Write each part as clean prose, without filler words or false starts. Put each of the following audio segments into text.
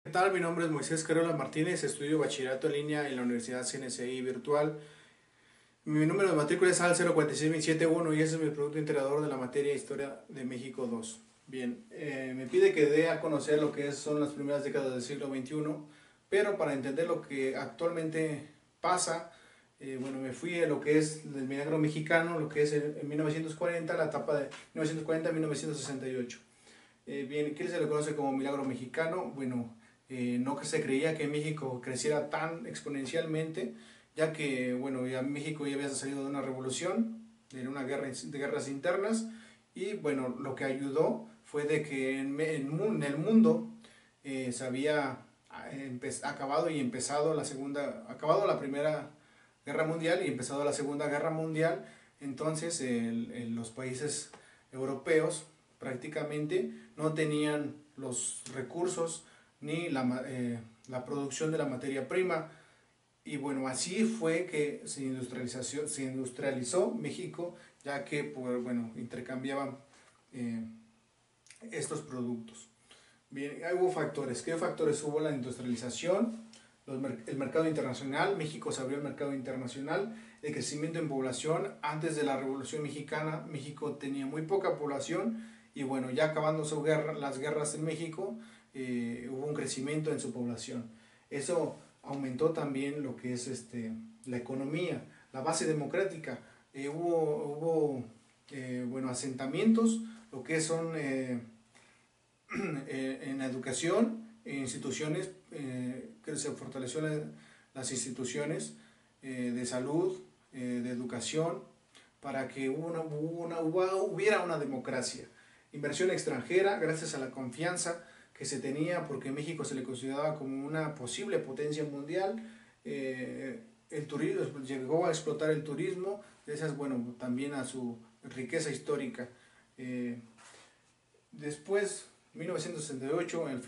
¿Qué tal? Mi nombre es Moisés Carola Martínez, estudio bachillerato en línea en la Universidad CNCI Virtual. Mi número de matrícula es AL 046271 y ese es mi producto integrador de la materia Historia de México 2. Bien, me pide que dé a conocer lo que son las primeras décadas del siglo XXI, pero para entender lo que actualmente pasa, bueno, me fui a lo que es el milagro mexicano, lo que es en 1940, la etapa de 1940 a 1968. Bien, ¿qué se le conoce como milagro mexicano? Bueno, no que se creía que México creciera tan exponencialmente, ya que, bueno, ya México ya había salido de una revolución, de una guerra, de guerras internas, y bueno, lo que ayudó fue de que en el mundo se había acabado y empezado acabado la Primera Guerra Mundial y empezado la Segunda Guerra Mundial. Entonces los países europeos prácticamente no tenían los recursos ni la producción de la materia prima. Y bueno, así fue que se industrializó México, ya que bueno, intercambiaban eh, estos productos. Bien, hubo factores. ¿Qué factores hubo? La industrialización, el mercado internacional. México se abrió al mercado internacional, el crecimiento en población. Antes de la Revolución Mexicana, México tenía muy poca población y bueno, ya acabando las guerras en México, hubo un crecimiento en su población. Eso aumentó también lo que es la economía, la base democrática. Hubo bueno, asentamientos, lo que son en la educación, instituciones, que se fortaleció las instituciones de salud, de educación, para que hubiera una democracia. Inversión extranjera, gracias a la confianza que se tenía, porque México se le consideraba como una posible potencia mundial. El turismo, llegó a explotar el turismo, gracias, bueno, también a su riqueza histórica. Después, 1968, al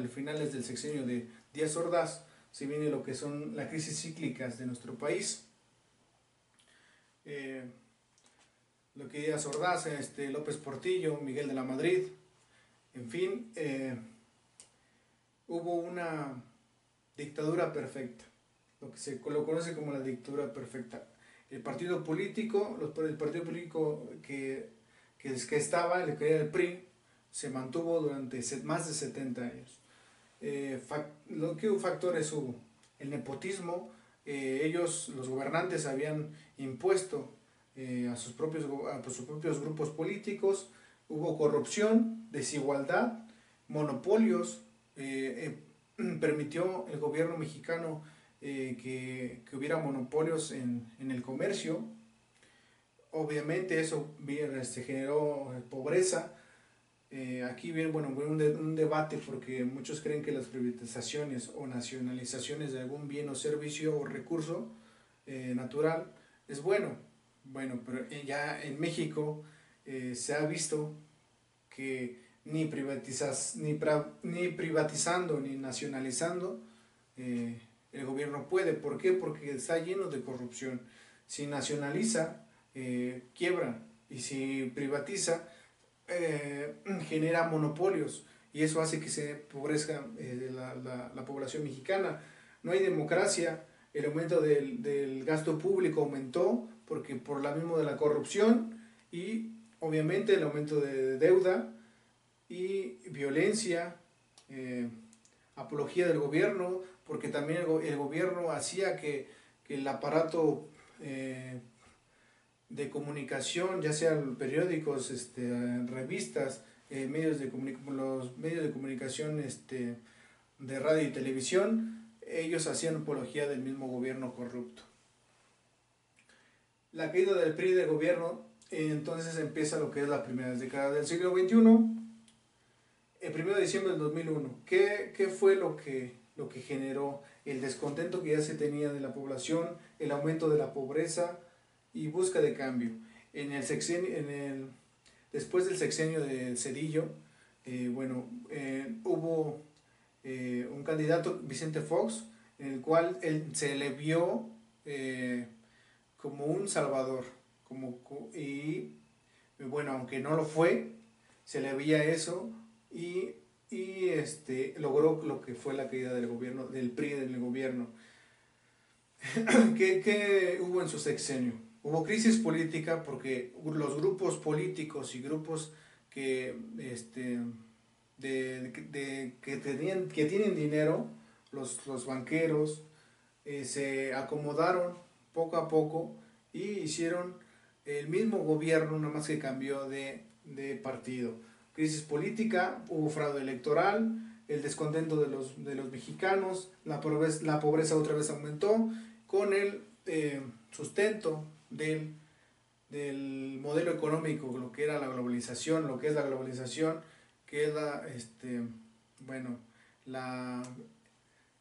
finales del sexenio de Díaz Ordaz, se viene lo que son las crisis cíclicas de nuestro país. Eh, lo que Díaz Ordaz, López Portillo, Miguel de la Madrid, en fin, hubo una dictadura perfecta, lo que se lo conoce como la dictadura perfecta. El partido político, el partido político que estaba, el que era el PRI, se mantuvo durante más de 70 años. ¿Qué factores hubo? El nepotismo. Ellos, los gobernantes, habían impuesto a sus propios grupos políticos. Hubo corrupción, desigualdad, monopolios. Permitió el gobierno mexicano que hubiera monopolios en el comercio. Obviamente eso generó pobreza. Aquí viene bueno, un debate, porque muchos creen que las privatizaciones o nacionalizaciones de algún bien o servicio o recurso natural es bueno. Bueno, pero ya en México se ha visto que ni privatizando ni nacionalizando el gobierno puede. ¿Por qué? Porque está lleno de corrupción. Si nacionaliza, quiebra, y si privatiza, genera monopolios, y eso hace que se empobrezca la población mexicana. No hay democracia. El aumento del gasto público aumentó porque por la misma de la corrupción, y obviamente el aumento de deuda y violencia, apología del gobierno, porque también el gobierno hacía que el aparato de comunicación, ya sean periódicos, revistas, los medios de comunicación de radio y televisión, ellos hacían apología del mismo gobierno corrupto. La caída del PRI del gobierno, entonces empieza lo que es la primera década del siglo XXI. El 1 de diciembre del 2001, ¿qué fue lo que generó el descontento que ya se tenía de la población, el aumento de la pobreza y busca de cambio? Después del sexenio de Cedillo, bueno, hubo un candidato, Vicente Fox, en el cual se le vio como un salvador, y bueno, aunque no lo fue, se le veía eso, y y logró lo que fue la caída del gobierno, del PRI en el gobierno. ¿Qué hubo en su sexenio? Hubo crisis política porque los grupos políticos y grupos que, que tienen dinero, los banqueros, se acomodaron poco a poco y hicieron el mismo gobierno, nada más que cambió de partido. Crisis política, hubo fraude electoral, el descontento de los mexicanos, la pobreza otra vez aumentó con el sustento del modelo económico, lo que era la globalización, lo que es la globalización, que es bueno, la,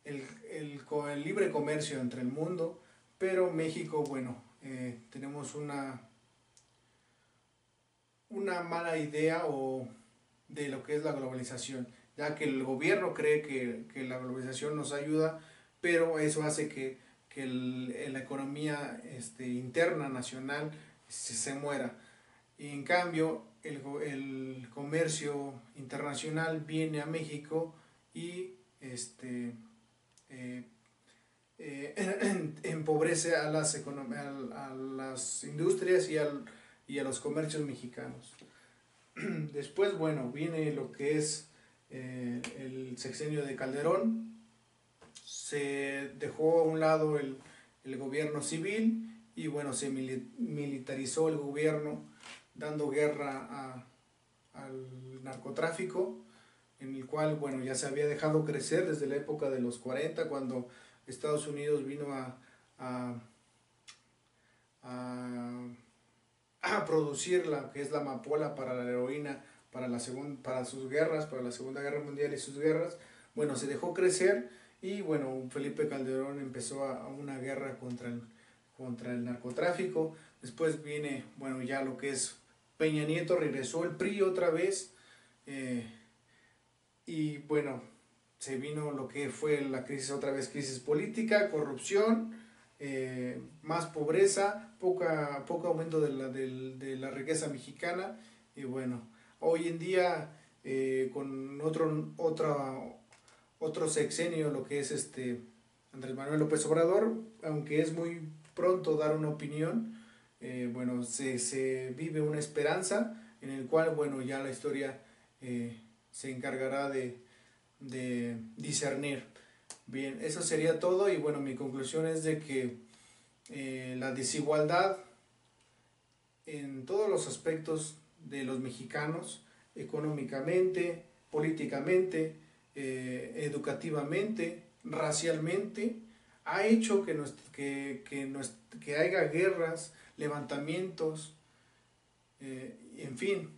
el libre comercio entre el mundo, pero México, bueno, tenemos una mala idea de lo que es la globalización, ya que el gobierno cree que la globalización nos ayuda, pero eso hace que la economía interna nacional se muera. Y en cambio, el comercio internacional viene a México y eh, empobrece a a las industrias y a los comercios mexicanos. Después, bueno, viene lo que es el sexenio de Calderón. Se dejó a un lado el gobierno civil y bueno, se militarizó el gobierno, dando guerra al narcotráfico, en el cual, bueno, ya se había dejado crecer desde la época de los 40, cuando Estados Unidos vino a, a, a producir la que es la amapola para la heroína, para sus guerras, para la Segunda Guerra Mundial y sus guerras. Bueno, se dejó crecer y bueno, Felipe Calderón empezó a una guerra contra el narcotráfico. Después viene, bueno, ya lo que es Peña Nieto, regresó el PRI otra vez, y bueno, se vino lo que fue la crisis, otra vez crisis política, corrupción, más pobreza, poco aumento de la riqueza mexicana. Y bueno, hoy en día, con otro sexenio, lo que es Andrés Manuel López Obrador, aunque es muy pronto dar una opinión, bueno, se vive una esperanza en el cual, bueno, ya la historia se encargará de discernir. Bien, eso sería todo y bueno, mi conclusión es de que la desigualdad en todos los aspectos de los mexicanos, económicamente, políticamente, educativamente, racialmente, ha hecho que haya guerras, levantamientos, en fin.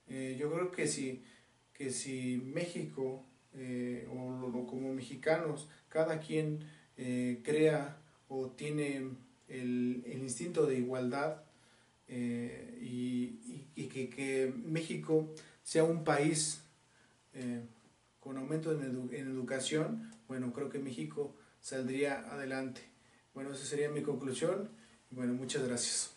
Yo creo que si México, o como mexicanos, cada quien crea o tiene el instinto de igualdad, y que México sea un país con aumento en educación, bueno, creo que México saldría adelante. Bueno, esa sería mi conclusión. Bueno, muchas gracias.